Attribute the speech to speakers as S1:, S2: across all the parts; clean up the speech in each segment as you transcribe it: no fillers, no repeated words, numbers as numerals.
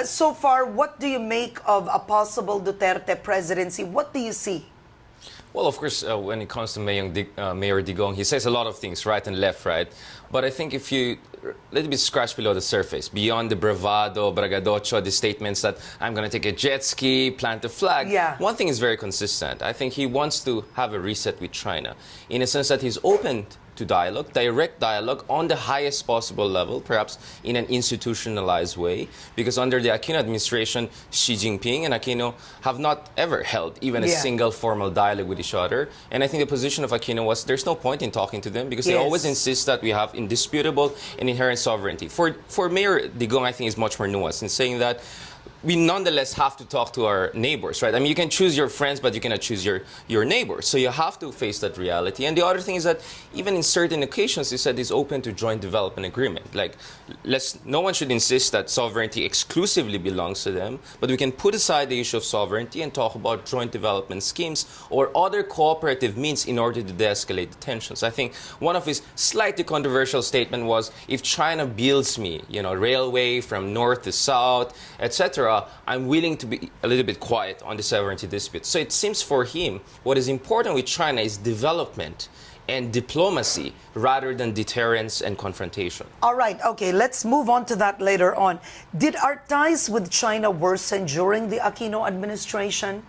S1: So far, what do you make of a possible Duterte presidency? What do you see?
S2: Well, of course, when it comes to Mayor Digong, he says a lot of things, right and left, right? But I think if you a little bit scratch below the surface, beyond the bravado, braggadocio, the statements that I'm going to take a jet ski, plant a flag, one thing is very consistent. I think he wants to have a reset with China, in a sense that he's open to dialogue, direct dialogue on the highest possible level, perhaps in an institutionalized way, because under the Aquino administration, Xi Jinping and Aquino have not ever held even a single formal dialogue with each other. And I think the position of Aquino was there's no point in talking to them because they always insist that we have indisputable and inherent sovereignty. For Mayor Digong, I think is much more nuanced in saying that we nonetheless have to talk to our neighbors, right? I mean, you can choose your friends, but you cannot choose your neighbors. So you have to face that reality. And the other thing is that even in certain occasions, he said he's open to joint development agreement. Like, no one should insist that sovereignty exclusively belongs to them, but we can put aside the issue of sovereignty and talk about joint development schemes or other cooperative means in order to de-escalate the tensions. I think one of his slightly controversial statement was, if China builds me, railway from north to south, etc., I'm willing to be a little bit quiet on the sovereignty dispute. So it seems for him, what is important with China is development and diplomacy rather than deterrence and confrontation.
S1: All right, okay, let's move on to that later on. Did our ties with China worsen during the Aquino administration?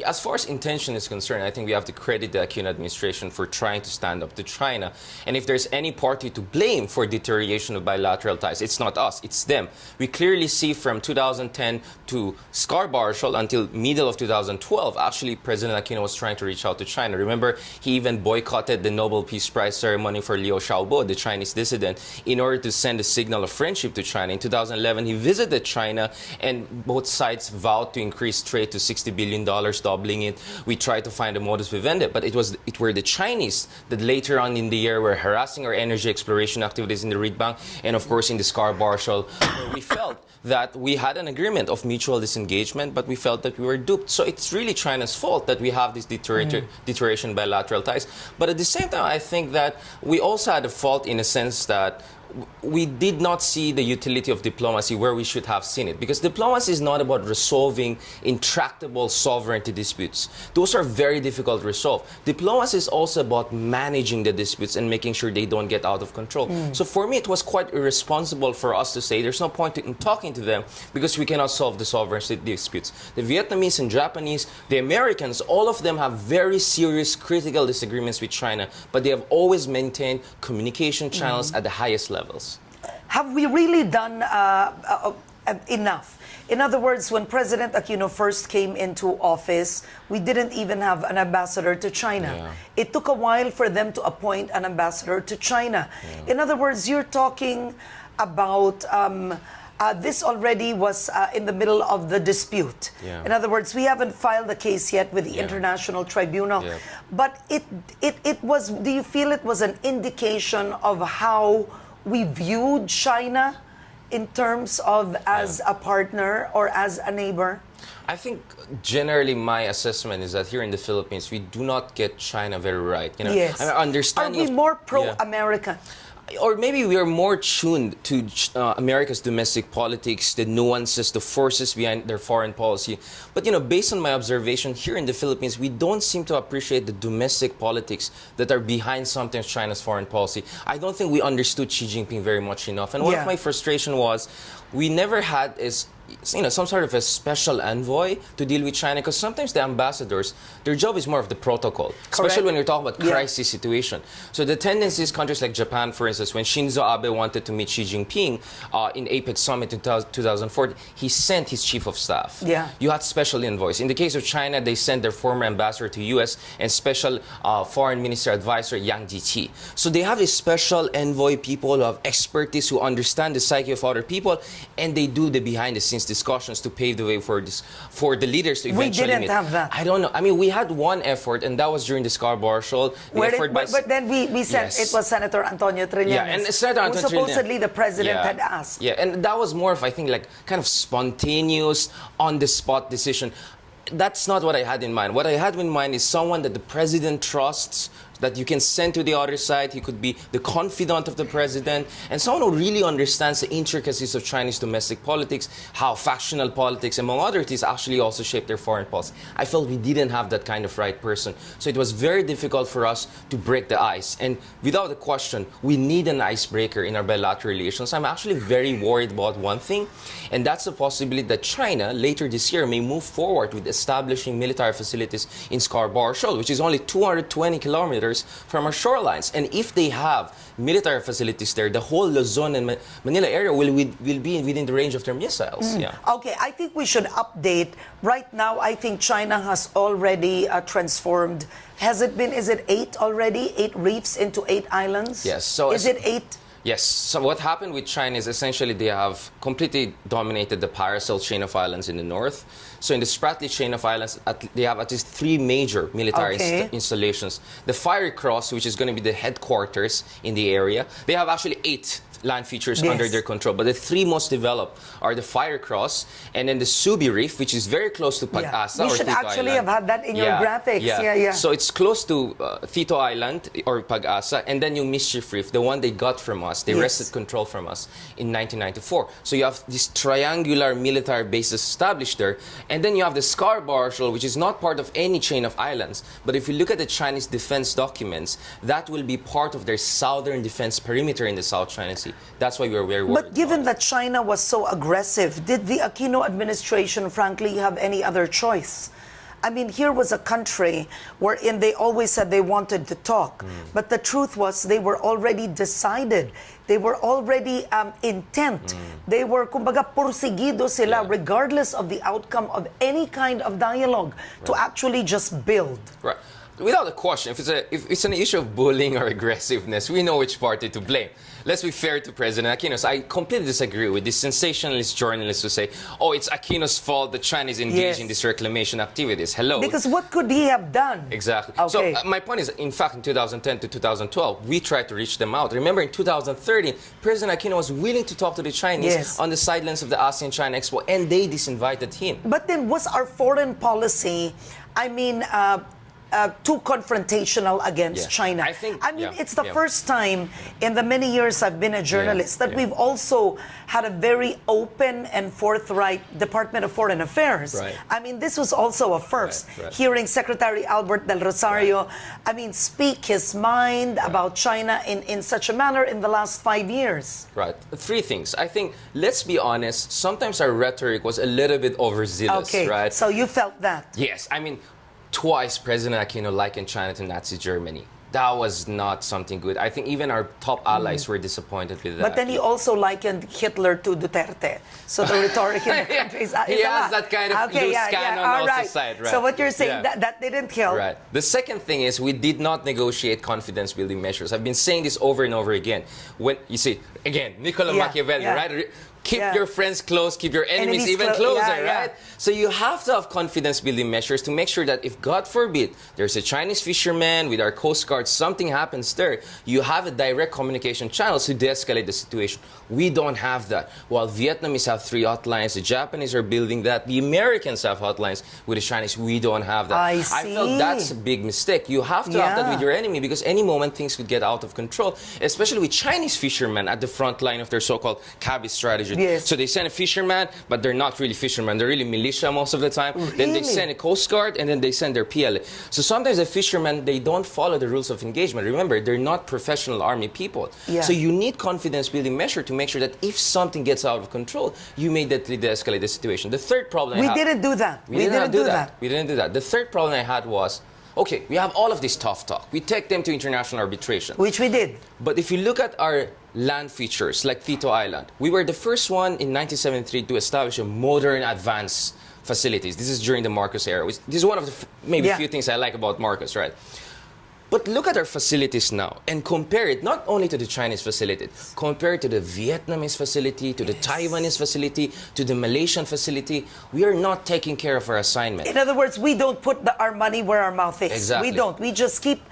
S2: As far as intention is concerned, I think we have to credit the Aquino administration for trying to stand up to China. And if there's any party to blame for deterioration of bilateral ties, it's not us, it's them. We clearly see from 2010 to Scarborough until middle of 2012, actually President Aquino was trying to reach out to China. Remember, he even boycotted the Nobel Peace Prize ceremony for Liu Xiaobo, the Chinese dissident, in order to send a signal of friendship to China. In 2011, he visited China and both sides vowed to increase trade to $60 billion, doubling it. We tried to find a modus vivendi, but it were the Chinese that later on in the year were harassing our energy exploration activities in the Reed Bank and of course in the Scarborough, where we felt that we had an agreement of mutual disengagement, but we felt that we were duped. So it's really China's fault that we have this deterioration in bilateral ties. But at the same time, I think that we also had a fault in a sense that we did not see the utility of diplomacy where we should have seen it. Because diplomacy is not about resolving intractable sovereignty disputes. Those are very difficult to resolve. Diplomacy is also about managing the disputes and making sure they don't get out of control. So for me, it was quite irresponsible for us to say there's no point in talking to them because we cannot solve the sovereignty disputes. The Vietnamese and Japanese, the Americans, all of them have very serious critical disagreements with China, but they have always maintained communication channels at the highest level.
S1: Have we really done enough? In other words, when President Aquino first came into office, we didn't even have an ambassador to China. It took a while for them to appoint an ambassador to China. In other words, you're talking about this already was in the middle of the dispute. In other words, we haven't filed the case yet with the International Tribunal. But it was, do you feel it was an indication of how we viewed China in terms of as a partner or as a neighbor?
S2: I think generally my assessment is that here in the Philippines, we do not get China very right.
S1: Yes.
S2: I understand.
S1: Are we more pro-American?
S2: Or maybe we are more tuned to America's domestic politics, the nuances, the forces behind their foreign policy. But, based on my observation here in the Philippines, we don't seem to appreciate the domestic politics that are behind sometimes China's foreign policy. I don't think we understood Xi Jinping very much enough. And one of my frustration was we never had some sort of a special envoy to deal with China, because sometimes the ambassadors, their job is more of the protocol, especially when you're talking about crisis situation. So the tendency is countries like Japan, for instance, when Shinzo Abe wanted to meet Xi Jinping in APEC summit in 2014, he sent his chief of staff. You had special envoys. In the case of China, they sent their former ambassador to US and special foreign minister advisor Yang Jieqi. So they have a special envoy, people who have expertise, who understand the psyche of other people, and they do the behind the scenes discussions to pave the way for the leaders to eventually
S1: meet. We didn't have that.
S2: I don't know. I mean, we had one effort, and that was during the Scarborough.
S1: But then we said it was Senator Antonio Trillanes,
S2: and Senator Antonio
S1: supposedly the president had asked.
S2: And that was more of, I think, like kind of spontaneous, on-the-spot decision. That's not what I had in mind. What I had in mind is someone that the president trusts, that you can send to the other side. He could be the confidant of the president, and someone who really understands the intricacies of Chinese domestic politics, how factional politics, among other things, actually also shape their foreign policy. I felt we didn't have that kind of right person. So it was very difficult for us to break the ice. And without a question, we need an icebreaker in our bilateral relations. I'm actually very worried about one thing, and that's the possibility that China, later this year, may move forward with establishing military facilities in Scarborough Shoal, which is only 220 kilometers from our shorelines. And if they have military facilities there, the whole Luzon and Manila area will be within the range of their missiles. Yeah.
S1: Okay, I think we should update. Right now, I think China has already transformed. Is it 8 already? 8 reefs into 8 islands?
S2: Yes. So
S1: is it 8?
S2: Yes. So what happened with China is essentially they have completely dominated the Paracel chain of islands in the north. So in the Spratly chain of islands, they have at least 3 major military installations. The Fiery Cross, which is going to be the headquarters in the area. They have actually 8 land features under their control. But the 3 most developed are the Fire Cross and then the Subi Reef, which is very close to Pag-asa.
S1: You should actually have had that in your graphics. Yeah.
S2: So it's close to Tito Island or Pag-asa, and then yung Mischief Reef, the one they got from us. They wrested control from us in 1994. So you have these triangular military bases established there, and then you have the Scarborough Shoal, which is not part of any chain of islands. But if you look at the Chinese defense documents, that will be part of their southern defense perimeter in the South China Sea. That's why we're very worried.
S1: But given that China was so aggressive, did the Aquino administration, frankly, have any other choice? I mean, here was a country wherein they always said they wanted to talk. But the truth was they were already decided. They were already intent. They were, kumbaga, porsigido sila, regardless of the outcome of any kind of dialogue, to actually just build.
S2: Right. Without a question, if it's an issue of bullying or aggressiveness, we know which party to blame. Let's be fair to President Aquino. So I completely disagree with this sensationalist journalists who say, oh, it's Aquino's fault that China is engaged in these reclamation activities. Hello.
S1: Because what could he have done?
S2: Exactly.
S1: Okay.
S2: So my point is, in fact, in 2010 to 2012, we tried to reach them out. Remember, in 2013, President Aquino was willing to talk to the Chinese on the sidelines of the ASEAN-China Expo, and they disinvited him.
S1: But then was our foreign policy, I mean, too confrontational against China? I mean, it's the first time in the many years I've been a journalist that we've also had a very open and forthright Department of Foreign Affairs. I mean, this was also a first. Hearing Secretary Albert Del Rosario, I mean, speak his mind about China in such a manner in the last 5 years.
S2: Right. 3 things. I think, let's be honest, sometimes our rhetoric was a little bit overzealous, right?
S1: So you felt that?
S2: Yes. I mean, twice President Aquino likened China to Nazi Germany. That was not something good. I think even our top allies were disappointed with that.
S1: But then he also likened Hitler to Duterte. So the rhetoric in the country is
S2: he has that kind of loose cannon on the side. Right.
S1: So what you're saying, that didn't help.
S2: Right. The second thing is we did not negotiate confidence-building measures. I've been saying this over and over again. When you see, again, Niccolo Machiavelli, right? Keep your friends close, keep your enemies even closer, right? So you have to have confidence-building measures to make sure that if, God forbid, there's a Chinese fisherman with our Coast Guard, something happens there, you have a direct communication channel to de-escalate the situation. We don't have that. While Vietnamese have 3 hotlines, the Japanese are building that, the Americans have hotlines with the Chinese, we don't have that.
S1: I see.
S2: I felt that's a big mistake. You have to have that with your enemy because any moment things could get out of control, especially with Chinese fishermen at the front line of their so-called cabby strategy. So they send a fisherman, but they're not really fishermen. They're really militia most of the time.
S1: Really?
S2: Then they send a Coast Guard, and then they send their PLA. So sometimes the fishermen, they don't follow the rules of engagement. Remember, they're not professional army people. So you need confidence-building measure to make sure that if something gets out of control, you immediately de-escalate the situation. The third problem
S1: We didn't do that.
S2: We didn't do that. We didn't do that. The third problem I had was, okay, we have all of this tough talk. We take them to international arbitration.
S1: Which we did.
S2: But if you look at our land features, like Tito Island, we were the first one in 1973 to establish a modern, advanced facilities. This is during the Marcos era. This is one of the maybe few things I like about Marcos, right? But look at our facilities now and compare it not only to the Chinese facility, compare it to the Vietnamese facility, to the Taiwanese facility, to the Malaysian facility. We are not taking care of our assignment.
S1: In other words, we don't put our money where our mouth is.
S2: Exactly.
S1: We don't. We just keep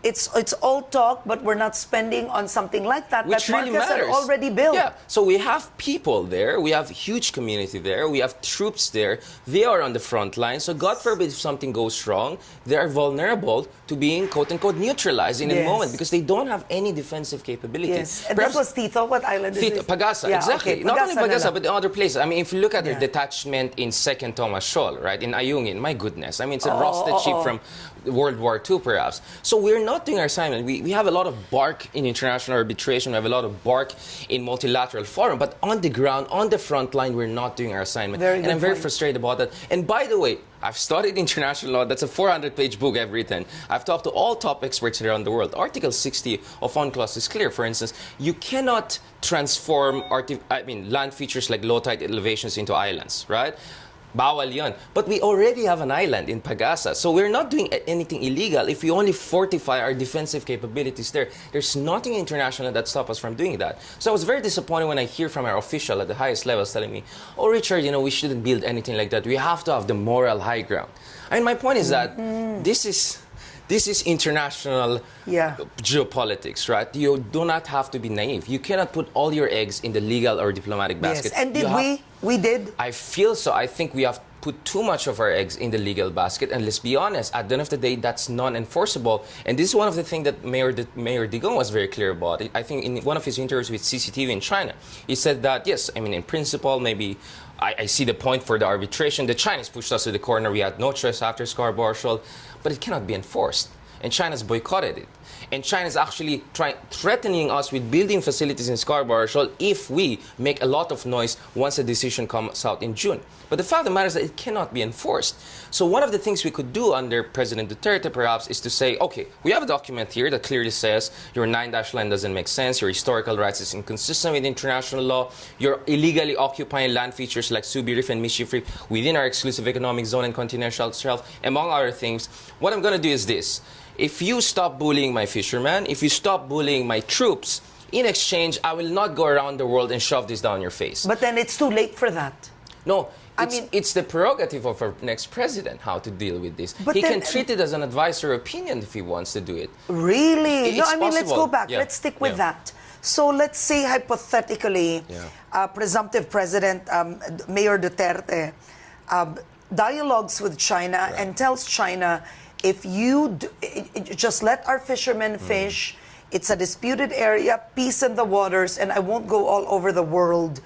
S1: it's all talk, but we're not spending on something like that
S2: Which
S1: that
S2: really
S1: markets are
S2: matters.
S1: already built.
S2: Yeah, so we have people there, we have huge community there, we have troops there, they are on the front line, so God forbid if something goes wrong, they are vulnerable to being quote-unquote neutralized in a moment because they don't have any defensive capabilities.
S1: Yes, and this was Tito, what island is this?
S2: Pagasa,
S1: Yeah,
S2: exactly.
S1: okay,
S2: Not only Pagasa,
S1: Pagasa
S2: but in other places. I mean, if you look at their detachment in 2nd Thomas Shoal, right, in Ayungin, my goodness, I mean, it's a rusted ship from World War II, perhaps. So we're not doing our assignment. We have a lot of bark in international arbitration. We have a lot of bark in multilateral forum. But on the ground, on the front line, we're not doing our assignment. And I'm very frustrated about that. And by the way, I've studied international law. That's a 400-page book I've written. I've talked to all top experts around the world. Article 60 of UNCLOS is clear. For instance, you cannot transform land features like low tide elevations into islands, right? Bawal yun. But we already have an island in Pagasa. So we're not doing anything illegal if we only fortify our defensive capabilities there. There's nothing international that stops us from doing that. So I was very disappointed when I hear from our official at the highest levels telling me, oh, Richard, we shouldn't build anything like that. We have to have the moral high ground. I mean, my point is that this is international geopolitics, right? You do not have to be naive. You cannot put all your eggs in the legal or diplomatic basket.
S1: Yes, and did we did?
S2: I feel so. I think we have put too much of our eggs in the legal basket, and let's be honest, at the end of the day, that's non-enforceable. And this is one of the things that Mayor Digong was very clear about. I think in one of his interviews with CCTV in China, he said that, yes, I mean, in principle, maybe I see the point for the arbitration. The Chinese pushed us to the corner. We had no choice after Scarborough Shoal, but it cannot be enforced. And China's boycotted it. And China's actually threatening us with building facilities in Scarborough Shoal if we make a lot of noise once a decision comes out in June. But the fact of the matter is that it cannot be enforced. So one of the things we could do under President Duterte, perhaps, is to say, okay, we have a document here that clearly says your 9-dash line doesn't make sense, your historical rights is inconsistent with international law, you're illegally occupying land features like Subi Reef and Mischief Reef within our exclusive economic zone and continental shelf, among other things. What I'm going to do is this. If you stop bullying my fishermen, if you stop bullying my troops, in exchange, I will not go around the world and shove this down your face.
S1: But then it's too late for that.
S2: No, it's the prerogative of our next president how to deal with this.
S1: But
S2: he can treat it as an advisory opinion if he wants to do it.
S1: Really?
S2: It's
S1: no, I mean, let's
S2: possible.
S1: go back.
S2: Yeah.
S1: Let's stick with that. So let's say hypothetically, presumptive president, Mayor Duterte, dialogues with China and tells China, if you just let our fishermen fish, it's a disputed area, peace in the waters, and I won't go all over the world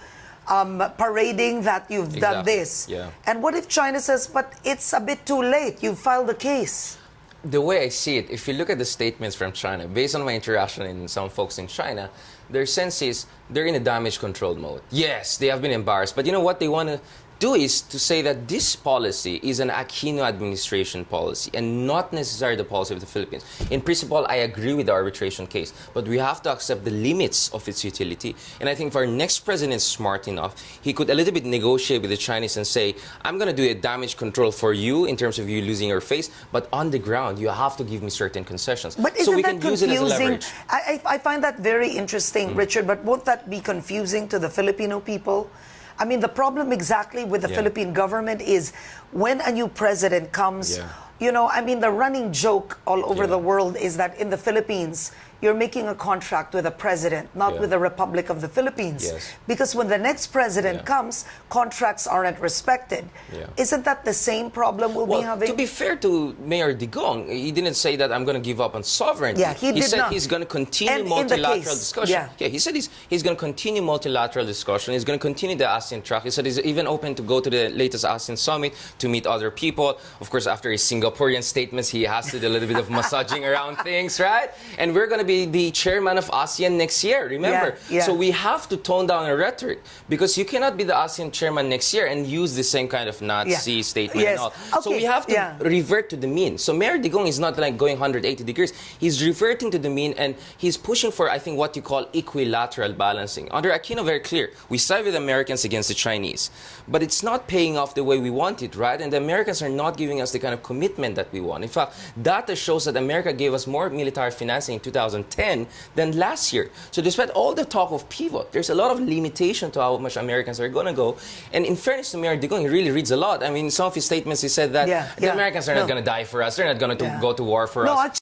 S1: parading that you've done this.
S2: Yeah.
S1: And what if China says, but it's a bit too late, you've filed the case?
S2: The way I see it, if you look at the statements from China, based on my interaction with some folks in China, their sense is they're in a damage control mode. Yes, they have been embarrassed, but you know what they want to do is to say that this policy is an Aquino administration policy and not necessarily the policy of the Philippines. In principle, I agree with the arbitration case, but we have to accept the limits of its utility. And I think if our next president is smart enough, he could a little bit negotiate with the Chinese and say, I'm going to do a damage control for you in terms of you losing your face, but on the ground, you have to give me certain concessions.
S1: But isn't
S2: so we
S1: that
S2: can use it as a leverage.
S1: I find that very interesting, Richard, but won't that be confusing to the Filipino people? I mean, the problem exactly with the Philippine government is when a new president comes, I mean, the running joke all over the world is that in the Philippines, you're making a contract with a president, not with the Republic of the Philippines.
S2: Yes.
S1: Because when the next president comes, contracts aren't respected. Isn't that the same problem we'll be having?
S2: To be fair to Mayor Digong, he didn't say that I'm going to give up on sovereignty.
S1: Yeah, he
S2: said
S1: not.
S2: He's going to continue
S1: And
S2: multilateral discussion.
S1: Yeah,
S2: he said he's going to continue multilateral discussion. He's going to continue the ASEAN track. He said he's even open to go to the latest ASEAN summit to meet other people. Of course, after his Singaporean statements, he has to do a little bit of massaging around things, right? And we're going to be the chairman of ASEAN next year, remember? So we have to tone down our rhetoric because you cannot be the ASEAN chairman next year and use the same kind of Nazi statement and all.
S1: Okay.
S2: So we have to revert to the mean. So Mayor Digong is not like going 180 degrees. He's reverting to the mean and he's pushing for, I think, what you call equilateral balancing. Under Aquino, very clear. We side with Americans against the Chinese. But it's not paying off the way we want it, right? And the Americans are not giving us the kind of commitment that we want. In fact, data shows that America gave us more military financing in 2010 than last year. So despite all the talk of pivot, there's a lot of limitation to how much Americans are going to go. And in fairness to Mayor Digong, he really reads a lot. I mean, some of his statements, he said that the Americans are not going to die for us. They're not going to go to war for us.